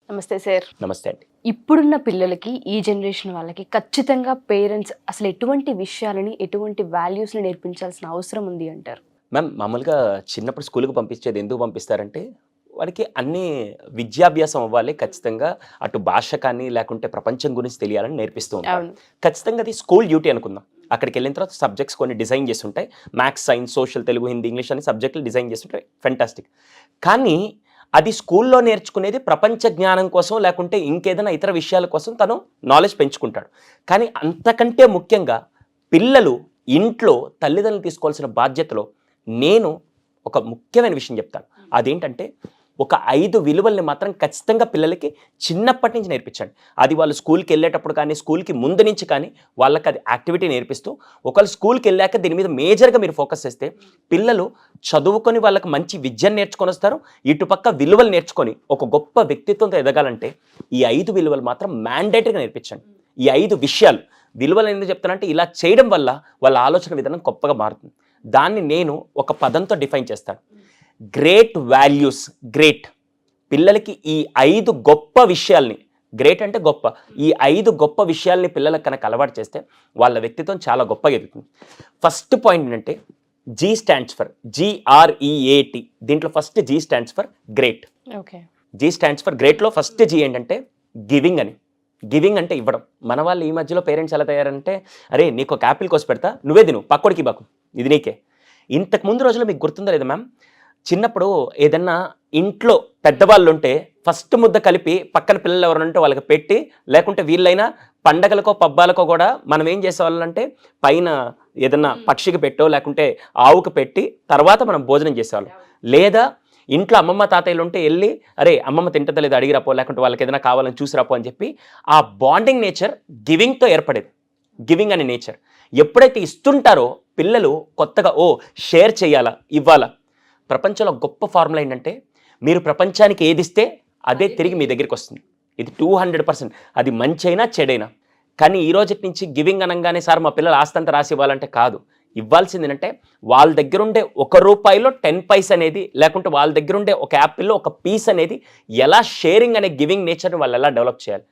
నమస్తే సార్. నమస్తే అండి. ఇప్పుడున్న పిల్లలకి, ఈ జనరేషన్ వాళ్ళకి ఖచ్చితంగా పేరెంట్స్ అసలు ఎటువంటి విషయాలని, ఎటువంటి వాల్యూస్‌ని నేర్పించాల్సిన అవసరం ఉంది అంటారు? మ్యామ్ మామూలుగా చిన్నప్పుడు స్కూల్‌కి పంపించేది ఎందుకు పంపిస్తారంటే, వాడికి అన్నీ విద్యాభ్యాసం అవ్వాలి ఖచ్చితంగా. అటు భాష కానీ, లేకుంటే ప్రపంచం గురించి తెలియాలని నేర్పిస్తూ ఉంటారు. అవును. ఖచ్చితంగా అది స్కూల్ డ్యూటీ అనుకుందాం. అక్కడికెళ్ళిన తర్వాత సబ్జెక్ట్స్ కొన్ని డిజైన్ చేసుంటాయి. Maths, science, social, Telugu, Hindi, English అని సబ్జెక్టులు డిజైన్ చేసుంటాయి. ఫెంటాస్టిక్. కానీ అది స్కూల్లో నేర్చుకునేది ప్రపంచ జ్ఞానం కోసం, లేకుంటే ఇంకేదైనా ఇతర విషయాల కోసం తను నాలెడ్జ్ పెంచుకుంటాడు. కానీ అంతకంటే ముఖ్యంగా పిల్లలు ఇంట్లో తల్లిదండ్రులు తీసుకోవాల్సిన బాధ్యతలో నేను ఒక ముఖ్యమైన విషయం చెప్తాను. అదేంటంటే ఒక 5 విలువల్ని మాత్రం ఖచ్చితంగా పిల్లలకి చిన్నప్పటి నుంచి నేర్పించండి. అది వాళ్ళు స్కూల్కి వెళ్ళేటప్పుడు కానీ, స్కూల్కి ముందు నుంచి కానీ వాళ్ళకి అది యాక్టివిటీ నేర్పిస్తూ, ఒకవేళ స్కూల్కి వెళ్ళాక దీని మీద మేజర్గా మీరు ఫోకస్ చేస్తే పిల్లలు చదువుకొని వాళ్ళకి మంచి విద్యను నేర్చుకొని వస్తారు. ఇటుపక్క విలువలు నేర్చుకొని ఒక గొప్ప వ్యక్తిత్వంతో ఎదగాలంటే ఈ 5 విలువలు మాత్రం మ్యాండేటరీగా నేర్పించండి. ఈ 5 విషయాలు విలువలు ఎందుకు చెప్తానంటే ఇలా చేయడం వల్ల వాళ్ళ ఆలోచన విధానం గొప్పగా మారుతుంది. దాన్ని నేను ఒక పదంతో డిఫైన్ చేస్తాను. Great values. గ్రేట్ పిల్లలకి ఈ 5 గొప్ప విషయాల్ని, గ్రేట్ అంటే గొప్ప, ఈ 5 గొప్ప విషయాల్ని పిల్లలకు కనుక అలవాటు చేస్తే వాళ్ళ వ్యక్తిత్వం చాలా గొప్పగా ఎదుగుతుంది. ఫస్ట్ పాయింట్ ఏంటంటే జీ స్టాండ్స్ ఫర్ GREAT. దీంట్లో first G stands for great. Okay. G stands for గ్రేట్లో ఫస్ట్ జీ ఏంటంటే గివింగ్ అని. గివింగ్ అంటే ఇవ్వడం. మన వాళ్ళు ఈ మధ్యలో పేరెంట్స్ ఎలా తయారంటే, అరే నీకు ఒక యాపిల్ కోసి పెడతా, నువ్వే తిను, పక్కోడికి బాకు, ఇది నీకే. ఇంతకు ముందు రోజుల్లో మీకు గుర్తుందా లేదా మ్యామ్, చిన్నప్పుడు ఏదన్నా ఇంట్లో పెద్దవాళ్ళు ఉంటే ఫస్ట్ ముద్ద కలిపి పక్కన పిల్లలు ఎవరంటే వాళ్ళకి పెట్టి, లేకుంటే వీళ్ళైనా పండగలకో పబ్బాలకో కూడా మనం ఏం చేసేవాళ్ళంటే పైన ఏదన్నా పక్షికి పెట్టో లేకుంటే ఆవుకు పెట్టి తర్వాత మనం భోజనం చేసేవాళ్ళం. లేదా ఇంట్లో అమ్మమ్మ తాతయ్యలు ఉంటే వెళ్ళి అరే అమ్మమ్మ తింటదా లేదా అడిగిరాపో, లేకుంటే వాళ్ళకి ఏదైనా కావాలని చూసిరాపో అని చెప్పి ఆ బాండింగ్ నేచర్ గివింగ్తో ఏర్పడేది. గివింగ్ అనే నేచర్ ఎప్పుడైతే ఇస్తుంటారో పిల్లలు కొత్తగా షేర్ చేయాలా, ఇవ్వాలా. ప్రపంచంలో గొప్ప ఫార్ములా ఏంటంటే మీరు ప్రపంచానికి ఏది ఇస్తే అదే తిరిగి మీ దగ్గరికి వస్తుంది. ఇది 200%. అది మంచి అయినా చెడైనా. కానీ ఈ రోజు నుంచి గివింగ్ అనగానే సార్ మా పిల్లలు ఆస్తంతా రాసి ఇవ్వాలంటే కాదు. ఇవ్వాల్సింది ఏంటంటే వాళ్ళ దగ్గర ఉండే ₹1 10 పైస్ అనేది, లేకుంటే వాళ్ళ దగ్గర ఉండే ఒక యాపిల్లో ఒక పీస్ అనేది ఎలా షేరింగ్ అనే గివింగ్ నేచర్ని వాళ్ళు ఎలా డెవలప్ చేయాలి.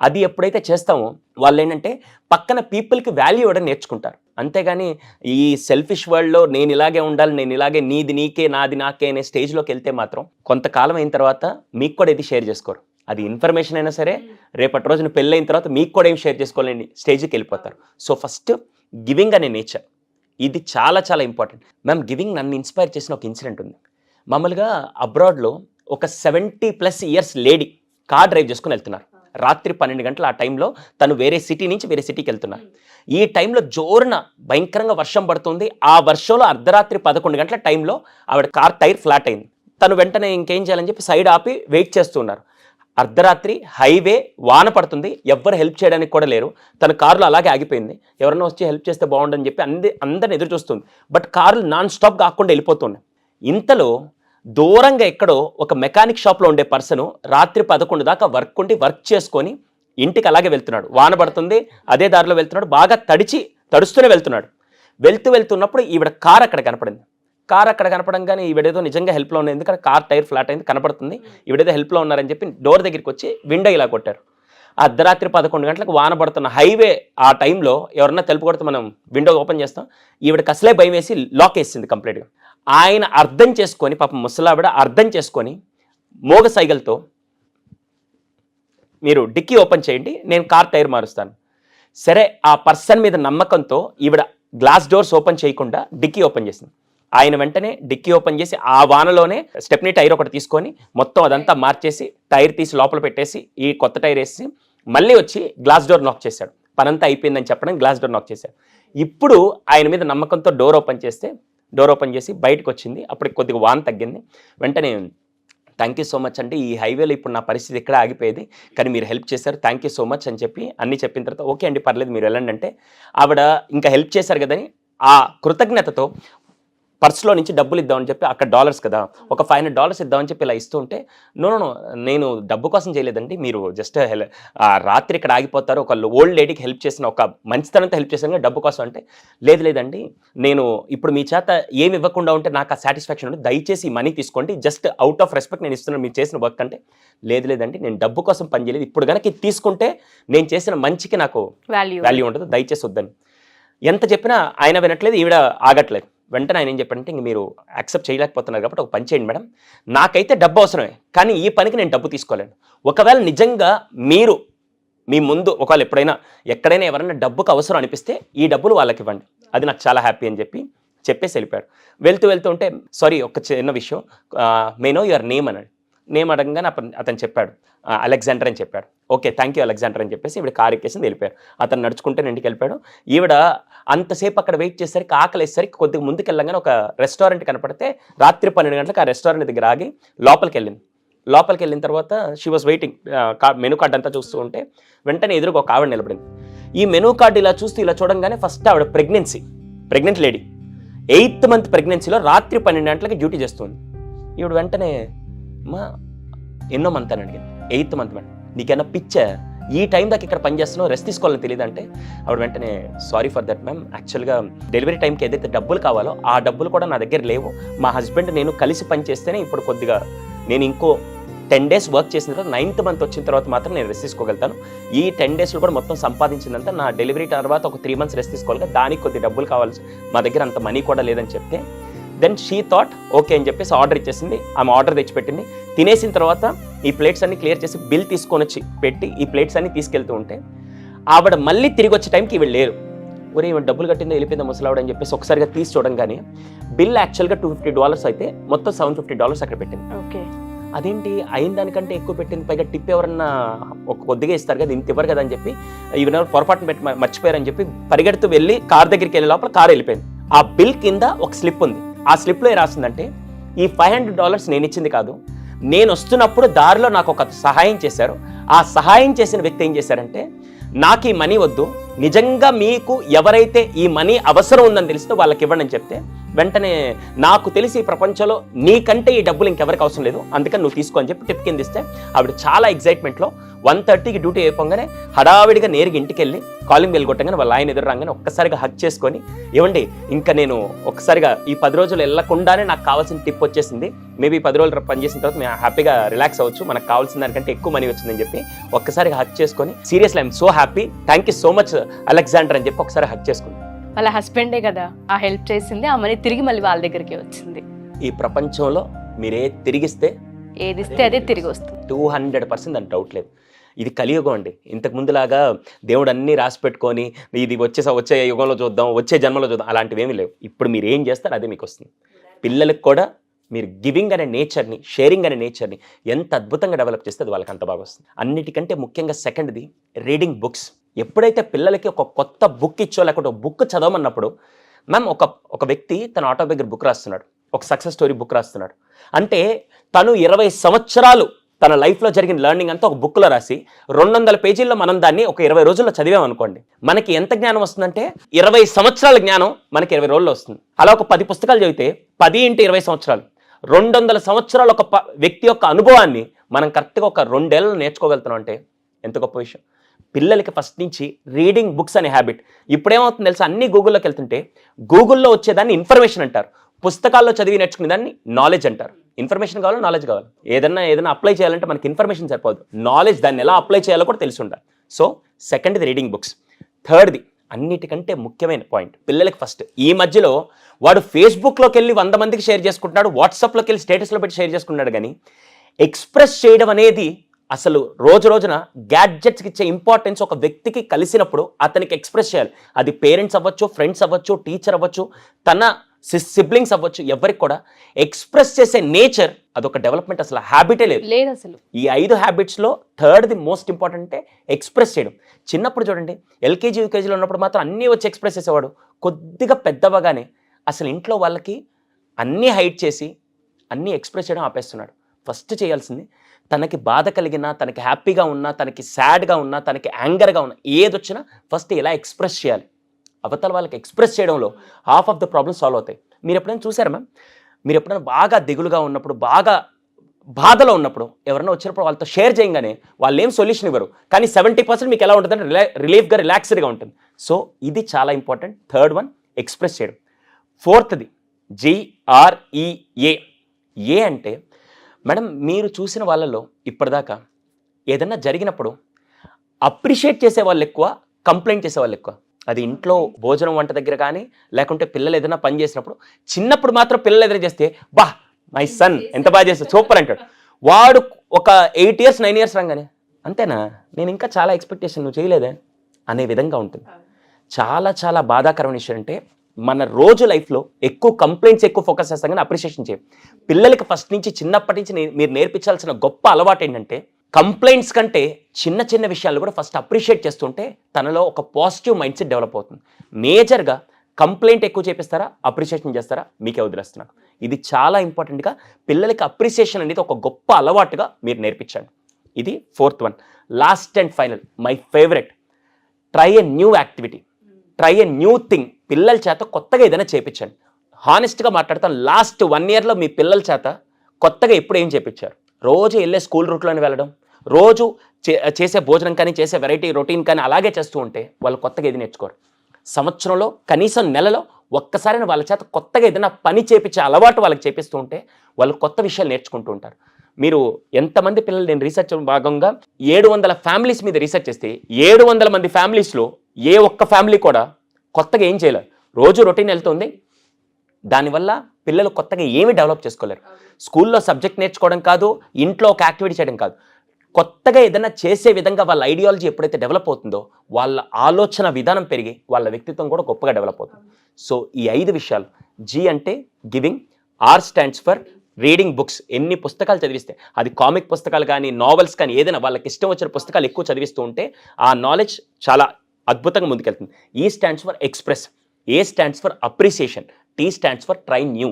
అది ఎప్పుడైతే చేస్తామో వాళ్ళు ఏంటంటే పక్కన పీపుల్కి వాల్యూ ఇవ్వడం నేర్చుకుంటారు. అంతేగాని ఈ సెల్ఫిష్ వరల్డ్లో నేను ఇలాగే ఉండాలి, నేను ఇలాగే నీది నీకే నాది నాకే అనే స్టేజ్లోకి వెళ్తే మాత్రం కొంతకాలం అయిన తర్వాత మీకు కూడా ఇది షేర్ చేసుకోరు. అది ఇన్ఫర్మేషన్ అయినా సరే రేపటి రోజున పెళ్ళి అయిన తర్వాత మీకు కూడా ఏం షేర్ చేసుకోలేని స్టేజ్కి వెళ్ళిపోతారు. సో ఫస్ట్ గివింగ్ అనే నేచర్ ఇది చాలా చాలా ఇంపార్టెంట్. మ్యామ్ గివింగ్ నన్ను ఇన్స్పైర్ చేసిన ఒక ఇన్సిడెంట్ ఉంది. మామూలుగా అబ్రాడ్లో ఒక 70+ ఇయర్స్ లేడీ కార్ డ్రైవ్ చేసుకుని వెళ్తున్నారు. రాత్రి 12 గంటల ఆ టైంలో తను వేరే సిటీ నుంచి వేరే సిటీకి వెళ్తున్నారు. ఈ టైంలో జోరున భయంకరంగా వర్షం పడుతుంది. ఆ వర్షంలో అర్ధరాత్రి 11 గంటల టైంలో ఆవిడ కార్ టైర్ ఫ్లాట్ అయింది. తను వెంటనే ఇంకేం చేయాలని చెప్పి సైడ్ ఆపి వెయిట్ చేస్తున్నారు. అర్ధరాత్రి హైవే, వాన పడుతుంది, ఎవ్వరు హెల్ప్ చేయడానికి కూడా లేరు. తన కారులో అలాగే ఆగిపోయింది. ఎవరన్నా వచ్చి హెల్ప్ చేస్తే బాగుండని చెప్పి అందరిని ఎదురు చూస్తుంది. బట్ కార్లు నాన్ స్టాప్ కాకుండా వెళ్ళిపోతున్నాయి. ఇంతలో దూరంగా ఎక్కడో ఒక మెకానిక్ షాప్లో ఉండే పర్సను రాత్రి 11 దాకా వర్క్ చేసుకొని ఇంటికి అలాగే వెళ్తున్నాడు. వాన పడుతుంది, అదే దారిలో వెళ్తున్నాడు, బాగా తడుస్తూనే వెళ్తున్నాడు. వెళ్తున్నప్పుడు ఈవిడ కార్ అక్కడ కనపడింది. కార్ అక్కడ కనపడంగానే ఈవిడేదో నిజంగా హెల్ప్లో ఉంది, ఎందుకంటే కార్ టైర్ ఫ్లాట్ అయింది కనపడుతుంది, ఈవిడేదో హెల్ప్లో ఉన్నారని చెప్పి డోర్ దగ్గరికి వచ్చి విండో ఇలా కొట్టారు. అర్ధరాత్రి 11 గంటలకు వాన పడుతున్న హైవే ఆ టైంలో ఎవరన్నా తెలుపు కొడితే మనం విండో ఓపెన్ చేస్తాం. ఈవిడకి అసలే భయం వేసి లాక్ వేసింది కంప్లీట్గా. ఆయన అర్థం చేసుకొని, పాపం ముసలావిడ అర్థం చేసుకొని మోగ సైగలతో మీరు డిక్కీ ఓపెన్ చేయండి, నేను కార్ టైర్ మారుస్తాను. సరే ఆ పర్సన్ మీద నమ్మకంతో ఈవిడ గ్లాస్ డోర్స్ ఓపెన్ చేయకుండా డిక్కీ ఓపెన్ చేసింది. ఆయన వెంటనే డిక్కీ ఓపెన్ చేసి ఆ వానలోనే స్టెప్నీ టైర్ ఒకటి తీసుకొని మొత్తం అదంతా మార్చేసి టైర్ తీసి లోపల పెట్టేసి ఈ కొత్త టైర్ వేసి మళ్ళీ వచ్చి గ్లాస్ డోర్ నాక్ చేశాడు. పనంతా అయిపోయిందని చెప్పడం గ్లాస్ డోర్ నాక్ చేశాడు. ఇప్పుడు ఆయన మీద నమ్మకంతో డోర్ ఓపెన్ చేసి బయటకు వచ్చింది. అప్పటికి కొద్దిగా వాన తగ్గింది. వెంటనే థ్యాంక్ యూ సో మచ్ అండి, ఈ హైవేలో ఇప్పుడు నా పరిస్థితి ఇక్కడ ఆగిపోయేది, కానీ మీరు హెల్ప్ చేశారు, థ్యాంక్ యూ సో మచ్ అని చెప్పి అన్నీ చెప్పిన తర్వాత ఓకే అండి పర్లేదు మీరు వెళ్ళండి అంటే ఆవిడ ఇంకా హెల్ప్ చేశారు కదని ఆ కృతజ్ఞతతో పర్స్లో నుంచి డబ్బులు ఇద్దామని చెప్పి అక్కడ డాలర్స్ కదా, ఒక $500 ఇద్దామని చెప్పి ఇలా ఇస్తూ ఉంటే, నో నేను డబ్బు కోసం చేయలేదండి, మీరు జస్ట్ రాత్రి ఇక్కడ ఆగిపోతారు, ఒక ఓల్డ్ లేడీకి హెల్ప్ చేసిన, ఒక మంచితనంతో హెల్ప్ చేసిన డబ్బు కోసం అంటే, లేదండి నేను ఇప్పుడు మీ చేత ఏమి ఇవ్వకుండా ఉంటే నాకు ఆ సాటిస్ఫాక్షన్ ఉంది, దయచేసి ఈ మనీ తీసుకోండి, జస్ట్ అవుట్ ఆఫ్ రెస్పెక్ట్ నేను ఇస్తున్నాను మీరు చేసిన వర్క్ అంటే, లేదండి నేను డబ్బు కోసం పని చేయలేదు, ఇప్పుడు కనుక ఇది తీసుకుంటే నేను చేసిన మంచికి నాకు వాల్యూ ఉండదు, దయచేసి వద్దని. ఎంత చెప్పినా ఆయన వినట్లేదు, ఈవిడ ఆగట్లేదు. వెంటనే ఆయన ఏం చెప్పాడంటే, ఇంక మీరు యాక్సెప్ట్ చేయలేకపోతున్నారు కాబట్టి ఒక పని చేయండి మేడం, నాకైతే డబ్బు అవసరమే, కానీ ఈ పనికి నేను డబ్బు తీసుకోలేను. ఒకవేళ నిజంగా మీరు మీ ముందు ఒకవేళ ఎక్కడైనా ఎవరైనా డబ్బుకు అవసరం అనిపిస్తే ఈ డబ్బులు వాళ్ళకి ఇవ్వండి, అది నాకు చాలా హ్యాపీ అని చెప్పేసి వెళ్ళిపోయాడు. వెళ్తూ ఉంటే, సారీ ఒక చిన్న విషయం, మే నో యువర్ నేమ్ అన్నాడు. నేమ్ అడగగానే అతను చెప్పాడు అలెగ్జాండర్ అని చెప్పాడు. ఓకే థ్యాంక్ యూ అలెగ్జాండర్ అని చెప్పేసి ఈవిడ కారు ఎక్కేసింది, వెళ్ళిపోయారు. అతను నడుచుకుంటే ఇంటికి వెళ్ళిపోయాడు. ఈవిడ అంతసేపు అక్కడ వెయిట్ చేసేసరికి ఆకలేసరికి కొద్దిగా ముందుకు వెళ్ళగానే ఒక రెస్టారెంట్ కనపడితే రాత్రి 12 గంటలకు ఆ రెస్టారెంట్ దగ్గర ఆగి లోపలికి వెళ్ళిన తర్వాత she was waiting, menu card అంతా చూస్తూ ఉంటే వెంటనే ఎదురుగా ఒక ఆవిడ నిలబడింది. ఈ మెనూ కార్డు ఇలా చూడంగానే ఫస్ట్ ఆవిడ ప్రెగ్నెంట్ లేడీ, 8th మంత్ ప్రెగ్నెన్సీలో రాత్రి 12 గంటలకి డ్యూటీ చేస్తుంది. ఈవిడ వెంటనే మా ఎన్నో మంత్ అని అడిగింది. 8th మంత్ మేడం, నీకన్నా పిచ్చా, ఈ టైం దాకా ఇక్కడ పని చేస్తున్నావు, రెస్ట్ తీసుకోవాలని తెలియదు అంటే, ఆవిడ వెంటనే సారీ ఫర్ దట్ మ్యామ్, యాక్చువల్గా డెలివరీ టైంకి ఏదైతే డబ్బులు కావాలో ఆ డబ్బులు కూడా నా దగ్గర లేవు, మా హస్బెండ్ నేను కలిసి పని చేస్తేనే ఇప్పుడు కొద్దిగా నేను ఇంకో 10 days వర్క్ చేసిన తర్వాత 9th మంత్ వచ్చిన తర్వాత మాత్రం నేను రెస్ట్ తీసుకోగలుగుతాను, ఈ 10 daysలో కూడా మొత్తం సంపాదించిందంతా నా డెలివరీ తర్వాత ఒక 3 months రెస్ట్ తీసుకోవాలి, దానికి కొద్ది డబ్బులు కావాలి, మా దగ్గర అంత మనీ కూడా లేదని చెప్తే, దెన్ షీ థాట్ ఓకే అని చెప్పేసి ఆర్డర్ ఇచ్చేసింది. ఆమె ఆర్డర్ తెచ్చిపెట్టింది. తినేసిన తర్వాత ఈ ప్లేట్స్ అన్ని క్లియర్ చేసి బిల్ తీసుకొని వచ్చి పెట్టి ఈ ప్లేట్స్ అన్ని తీసుకెళ్తూ ఉంటే, ఆవిడ మళ్ళీ తిరిగి వచ్చే టైంకి ఇవి లేరు. ఒరే ఇవి డబ్బులు కట్టిందో వెళ్ళిపోయిందో ముసలావిడ అని చెప్పేసి ఒకసారిగా తీసి చూడంగానే బిల్ యాక్చువల్గా $250 అయితే మొత్తం $750 అక్కడ పెట్టింది. ఓకే అదేంటి అయిన దానికంటే ఎక్కువ పెట్టింది, పైగా టిప్ ఎవరన్నా ఒక కొద్దిగా ఇస్తారు కదా, ఇంత ఇవ్వరు కదా అని చెప్పి ఈవెన్ పొరపాటున పెట్టి మర్చిపోయారని చెప్పి పరిగెడుతూ వెళ్ళి కార్ దగ్గరికి వెళ్ళే లోపల కారు వెళ్ళిపోయింది. ఆ బిల్ కింద ఒక స్లిప్ ఉంది. ఆ స్లిప్లో ఏ రాసిందంటే, ఈ $500 నేను ఇచ్చింది కాదు, నేను వస్తున్నప్పుడు దారిలో నాకు ఒక సహాయం చేశారు, ఆ సహాయం చేసిన వ్యక్తి ఏం చేశారంటే, నాకు ఈ మనీ వద్దు, నిజంగా మీకు ఎవరైతే ఈ మనీ అవసరం ఉందని తెలిస్తే వాళ్ళకి ఇవ్వండి అని చెప్తే, వెంటనే నాకు తెలిసి ఈ ప్రపంచంలో నీకంటే ఈ డబ్బులు ఇంకెవరికి అవసరం లేదు, అందుకని నువ్వు తీసుకో అని చెప్పి టిప్ కింద ఇస్తే, ఆవిడ చాలా ఎగ్జైట్మెంట్లో 1:30కి డ్యూటీ అయిపోగానే హడావిడిగా నేరుగా ఇంటికి వెళ్ళి కాలింగ్ బెల్ కొట్టగానే వాళ్ళ ఆయన ఎదురు రాగానే ఒక్కసారిగా హక్ చేసుకొని, ఏమండి ఇంకా నేను ఒక్కసారిగా ఈ 10 రోజులు వెళ్ళకుండానే నాకు కావాల్సిన టిప్ వచ్చేసింది, మేబీ 10 రోజులు పనిచేసిన తర్వాత మేము హ్యాపీగా రిలాక్స్ అవ్వచ్చు, మనకు కావాల్సిన దానికంటే ఎక్కువ మనీ వచ్చిందని చెప్పి ఒక్కసారిగా హక్ చేసుకొని, seriously I'm so happy, thank you so much Alexander అని చెప్పి ఒకసారి హక్ చేసుకుంది. వాళ్ళ హస్బెండే కదా ఆ హెల్ప్ చేసింది, ఆ మనీ తిరిగి మళ్ళీ వాళ్ళ దగ్గరికి వచ్చింది. ఈ ప్రపంచంలో మీరే తిరిగిస్తే ఏదిస్తే అదే తిరిగి వస్తుంది, 200% అని డౌట్ లేదు. ఇది కలియుగం అండి. ఇంతకు ముందులాగా దేవుడు అన్నీ రాసి పెట్టుకొని ఇది వచ్చే యుగంలో చూద్దాం, వచ్చే జన్మలో చూద్దాం, అలాంటివి ఏమీ లేవు. ఇప్పుడు మీరు ఏం చేస్తారు అదే మీకు వస్తుంది. పిల్లలకు కూడా మీరు గివింగ్ అనే నేచర్ని, షేరింగ్ అనే నేచర్ని ఎంత అద్భుతంగా డెవలప్ చేస్తే అది వాళ్ళకి అంత బాగా వస్తుంది. అన్నిటికంటే ముఖ్యంగా సెకండ్ది రీడింగ్ బుక్స్. ఎప్పుడైతే పిల్లలకి ఒక కొత్త బుక్ ఇచ్చో లేకపోతే ఒక బుక్ చదవమన్నప్పుడు, మ్యామ్ ఒక వ్యక్తి తన ఆటోబయోగ్రఫీ బుక్ రాస్తున్నాడు, ఒక సక్సెస్ స్టోరీ బుక్ రాస్తున్నాడు అంటే, తను 20 సంవత్సరాలు తన లైఫ్లో జరిగిన లెర్నింగ్ అంతా ఒక బుక్లో రాసి 200 పేజీల్లో మనం దాన్ని ఒక 20 రోజుల్లో చదివామనుకోండి, మనకి ఎంత జ్ఞానం వస్తుందంటే 20 సంవత్సరాల జ్ఞానం మనకి 20 రోజుల్లో వస్తుంది. అలా ఒక 10 పుస్తకాలు చదివితే 10 × 20 సంవత్సరాలు, 200 సంవత్సరాల ఒక వ్యక్తి యొక్క అనుభవాన్ని మనం కరెక్ట్గా ఒక 2 ఏళ్ళు నేర్చుకోగలుగుతున్నాం అంటే ఎంత గొప్ప విషయం. పిల్లలకి ఫస్ట్ నుంచి రీడింగ్ బుక్స్ అనే హ్యాబిట్. ఇప్పుడేమవుతుంది తెలుసా, అన్ని గూగుల్లోకి వెళ్తుంటే గూగుల్లో వచ్చేదాన్ని ఇన్ఫర్మేషన్ అంటారు, పుస్తకాల్లో చదివి నేర్చుకునే దాన్ని నాలెడ్జ్ అంటారు. ఇన్ఫర్మేషన్ కావాలి, నాలెడ్జ్ కావాలి. ఏదైనా అప్లై చేయాలంటే మనకి ఇన్ఫర్మేషన్ సరిపోదు, నాలెడ్జ్ దాన్ని ఎలా అప్లై చేయాలో కూడా తెలిసి ఉండాలి. సో సెకండ్ది రీడింగ్ బుక్స్. థర్డ్ది అన్నిటికంటే ముఖ్యమైన పాయింట్, పిల్లలకి ఫస్ట్ ఈ మధ్యలో వాడు ఫేస్బుక్లోకి వెళ్ళి 100 మందికి షేర్ చేసుకుంటున్నాడు, వాట్సాప్లోకి వెళ్ళి స్టేటస్లో పెట్టి షేర్ చేసుకుంటున్నాడు, కానీ ఎక్స్ప్రెస్ చేయడం అనేది అసలు రోజున గ్యాడ్జెట్స్కి ఇచ్చే ఇంపార్టెన్స్ ఒక వ్యక్తికి కలిసినప్పుడు అతనికి ఎక్స్ప్రెస్ చేయాలి. అది పేరెంట్స్ అవ్వచ్చు, ఫ్రెండ్స్ అవ్వచ్చు, టీచర్ అవ్వచ్చు, తన సిబ్లింగ్స్ అవ్వచ్చు, ఎవరికి కూడా ఎక్స్ప్రెస్ చేసే నేచర్ అదొక డెవలప్మెంట్, అసలు హ్యాబిటే లేదు అసలు. ఈ 5 హ్యాబిట్స్లో థర్డ్ది మోస్ట్ ఇంపార్టెంట్ అంటే ఎక్స్ప్రెస్ చేయడం. చిన్నప్పుడు చూడండి, ఎల్కేజీ యూకేజీలో ఉన్నప్పుడు మాత్రం అన్నీ వచ్చి ఎక్స్ప్రెస్ చేసేవాడు, కొద్దిగా పెద్దవగానే అసలు ఇంట్లో వాళ్ళకి అన్నీ హైడ్ చేసి అన్నీ ఎక్స్ప్రెస్ చేయడం ఆపేస్తున్నాడు. ఫస్ట్ చేయాల్సింది, తనకి బాధ కలిగినా, తనకి హ్యాపీగా ఉన్నా, తనకి సాడ్గా ఉన్నా, తనకి యాంగర్గా ఉన్నా, ఏదొచ్చినా ఫస్ట్ ఇలా ఎక్స్ప్రెస్ చేయాలి. అవతల వాళ్ళకి ఎక్స్ప్రెస్ చేయడంలో half of the problem solve అవుతాయి. మీరు ఎప్పుడైనా చూసారా మ్యామ్? మీరు ఎప్పుడైనా బాగా దిగులుగా ఉన్నప్పుడు, బాగా బాధలో ఉన్నప్పుడు ఎవరైనా వచ్చినప్పుడు వాళ్ళతో షేర్ చేయగానే వాళ్ళు ఏం సొల్యూషన్ ఇవ్వరు, కానీ 70% మీకు ఎలా ఉంటుందంటే రిలీఫ్గా, రిలాక్స్డ్గా ఉంటుంది. సో ఇది చాలా ఇంపార్టెంట్. థర్డ్ వన్, ఎక్స్ప్రెస్ చేయడం. ఫోర్త్ది GREA. ఏ అంటే మేడం, మీరు చూసిన వాళ్ళలో ఇప్పటిదాకా ఏదన్నా జరిగినప్పుడు అప్రిషియేట్ చేసే వాళ్ళు ఎక్కువ, కంప్లైంట్ చేసే వాళ్ళు ఎక్కువ. అది ఇంట్లో భోజనం వంట దగ్గర కానీ, లేకుంటే పిల్లలు ఏదైనా పని చేసినప్పుడు, చిన్నప్పుడు మాత్రం పిల్లలు ఏదైనా చేస్తే బా మై సన్ ఎంత బాగా చేస్తాడు, సూపర్ అంటాడు. వాడు ఒక 8 years 9 years రాగానే అంతేనా, నేను ఇంకా చాలా ఎక్స్పెక్టేషన్, నువ్వు చేయలేదే అనే విధంగా ఉంటుంది. చాలా చాలా బాధాకరమైన విషయం అంటే మన రోజు లైఫ్లో ఎక్కువ కంప్లైంట్స్ ఎక్కువ ఫోకస్ చేస్తాం కానీ అప్రిషియేషన్ చేయం. పిల్లలకి ఫస్ట్ నుంచి, చిన్నప్పటి నుంచి మీరు నేర్పించాల్సిన గొప్ప అలవాటు ఏంటంటే, కంప్లైంట్స్ కంటే చిన్న చిన్న విషయాలు కూడా ఫస్ట్ అప్రిషియేట్ చేస్తుంటే తనలో ఒక పాజిటివ్ మైండ్ సెట్ డెవలప్ అవుతుంది. మేజర్గా కంప్లైంట్ ఎక్కువ చేపిస్తారా, అప్రిషియేషన్ చేస్తారా, మీకే వదిలేస్తున్నాను. ఇది చాలా ఇంపార్టెంట్గా పిల్లలకి అప్రిషియేషన్ అనేది ఒక గొప్ప అలవాటుగా మీరు నేర్పించండి. ఇది fourth one. Last and final, my favourite, try a new activity, try a new thing. పిల్లల చేత కొత్తగా ఏదైనా చేయించండి. హానెస్ట్గా మాట్లాడతాను, లాస్ట్ 1 yearలో మీ పిల్లల చేత కొత్తగా ఎప్పుడు ఏం చేయించారు? రోజు వెళ్ళే స్కూల్ రూట్లోనే వెళ్ళడం, రోజు చేసే భోజనం కానీ, చేసే వెరైటీ రొటీన్ కానీ అలాగే చేస్తూ ఉంటే వాళ్ళు కొత్తగా ఏది నేర్చుకోరు. సంవత్సరంలో కనీసం నెలలో ఒక్కసారి వాళ్ళ చేత కొత్తగా ఏదైనా పని చేపించే అలవాటు వాళ్ళకి చేపిస్తూ ఉంటే వాళ్ళు కొత్త విషయాలు నేర్చుకుంటూ ఉంటారు. మీరు ఎంతమంది పిల్లలు, నేను రీసెర్చ్ భాగంగా 700 ఫ్యామిలీస్ మీద రీసెర్చ్ చేస్తే 700 మంది ఫ్యామిలీస్లో ఏ ఒక్క ఫ్యామిలీ కూడా కొత్తగా ఏం చేయలేదు. రోజు రొటీన్ వెళ్తుంది, దానివల్ల పిల్లలు కొత్తగా ఏమీ డెవలప్ చేసుకోలేరు. స్కూల్లో సబ్జెక్ట్ నేర్చుకోవడం కాదు, ఇంట్లో ఒక యాక్టివిటీ చేయడం కాదు, కొత్తగా ఏదైనా చేసే విధంగా వాళ్ళ ఐడియాలజీ ఎప్పుడైతే డెవలప్ అవుతుందో వాళ్ళ ఆలోచన విధానం పెరిగి వాళ్ళ వ్యక్తిత్వం కూడా గొప్పగా డెవలప్ అవుతుంది. సో ఈ 5 విషయాలు, G అంటే giving, R stands for reading books. ఎన్ని పుస్తకాలు చదివిస్తే, అది కామిక్ పుస్తకాలు కానీ, నావెల్స్ కానీ, ఏదైనా వాళ్ళకి ఇష్టం వచ్చిన పుస్తకాలు ఎక్కువ చదివిస్తూ ఉంటే ఆ నాలెడ్జ్ చాలా అద్భుతంగా ముందుకెళ్తుంది. E stands for express, A stands for appreciation, T stands for try new.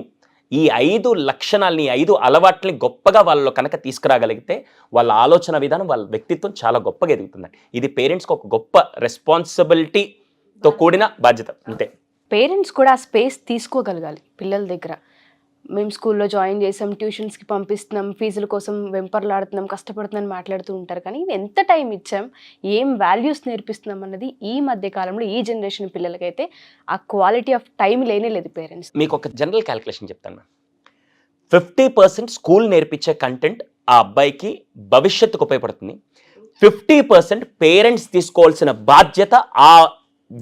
ఈ 5 లక్షణాలని, 5 అలవాట్లని గొప్పగా వాళ్ళలో కనుక తీసుకురాగలిగితే వాళ్ళ ఆలోచన విధానం, వాళ్ళ వ్యక్తిత్వం చాలా గొప్పగా ఎదుగుతుందండి. ఇది పేరెంట్స్కి ఒక గొప్ప రెస్పాన్సిబిలిటీతో కూడిన బాధ్యత. అంతే. పేరెంట్స్ కూడా ఆ స్పేస్ తీసుకోగలగాలి పిల్లల దగ్గర. మేము స్కూల్లో జాయిన్ చేసాం, ట్యూషన్స్కి పంపిస్తున్నాం, ఫీజుల కోసం వెంపర్లాడుతున్నాం, కష్టపడుతున్నాం మాట్లాడుతూ ఉంటారు. కానీ ఎంత టైం ఇచ్చాం, ఏం వాల్యూస్ నేర్పిస్తున్నాం అన్నది ఈ మధ్య కాలంలో ఈ జనరేషన్ పిల్లలకైతే ఆ క్వాలిటీ ఆఫ్ టైం లేనేలేదు పేరెంట్స్. మీకు ఒక జనరల్ క్యాలిక్యులేషన్ చెప్తాను మ్యామ్. 50% స్కూల్ నేర్పించే కంటెంట్ ఆ అబ్బాయికి భవిష్యత్తుకు ఉపయోగపడుతుంది. 50% పేరెంట్స్ తీసుకోవాల్సిన బాధ్యత, ఆ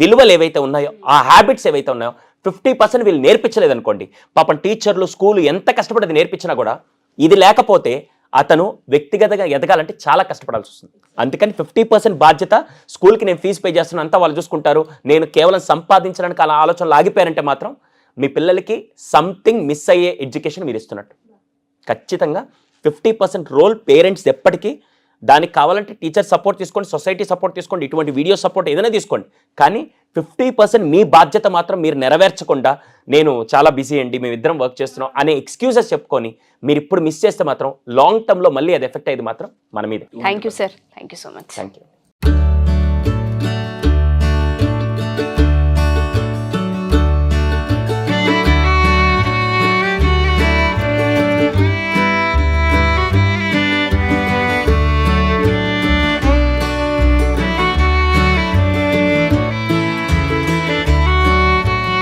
విలువలు ఏవైతే ఉన్నాయో, ఆ హ్యాబిట్స్ ఏవైతే ఉన్నాయో 50% వీళ్ళు నేర్పించలేదనుకోండి, పాపం టీచర్లు, స్కూలు ఎంత కష్టపడి నేర్పించినా కూడా ఇది లేకపోతే అతను వ్యక్తిగతంగా ఎదగాలంటే చాలా కష్టపడాల్సి వస్తుంది. అందుకని 50% బాధ్యత, స్కూల్కి నేను ఫీజు పే చేస్తున్నాను అంతా వాళ్ళు చూసుకుంటారు, నేను కేవలం సంపాదించడానికి అలా ఆలోచనలు ఆగిపోయారంటే మాత్రం మీ పిల్లలకి సంథింగ్ మిస్ అయ్యే ఎడ్యుకేషన్ మీరు ఇస్తున్నట్టు. ఖచ్చితంగా 50% రోల్ పేరెంట్స్ ఎప్పటికీ. దానికి కావాలంటే టీచర్ సపోర్ట్ తీసుకోండి, సొసైటీ సపోర్ట్ తీసుకోండి, ఇటువంటి వీడియో సపోర్ట్ ఏదైనా తీసుకోండి, కానీ 50% మీ బాధ్యత మాత్రం మీరు నెరవేర్చకుండా నేను చాలా బిజీ అండి, మేమిద్దరం వర్క్ చేస్తున్నాం అనే ఎక్స్క్యూజెస్ చెప్పుకొని మీరు ఇప్పుడు మిస్ చేస్తే మాత్రం లాంగ్ టర్మ్లో మళ్ళీ అది ఎఫెక్ట్ అయ్యేది మాత్రం మన మీద. Thank you sir, thank you so much. Thank you.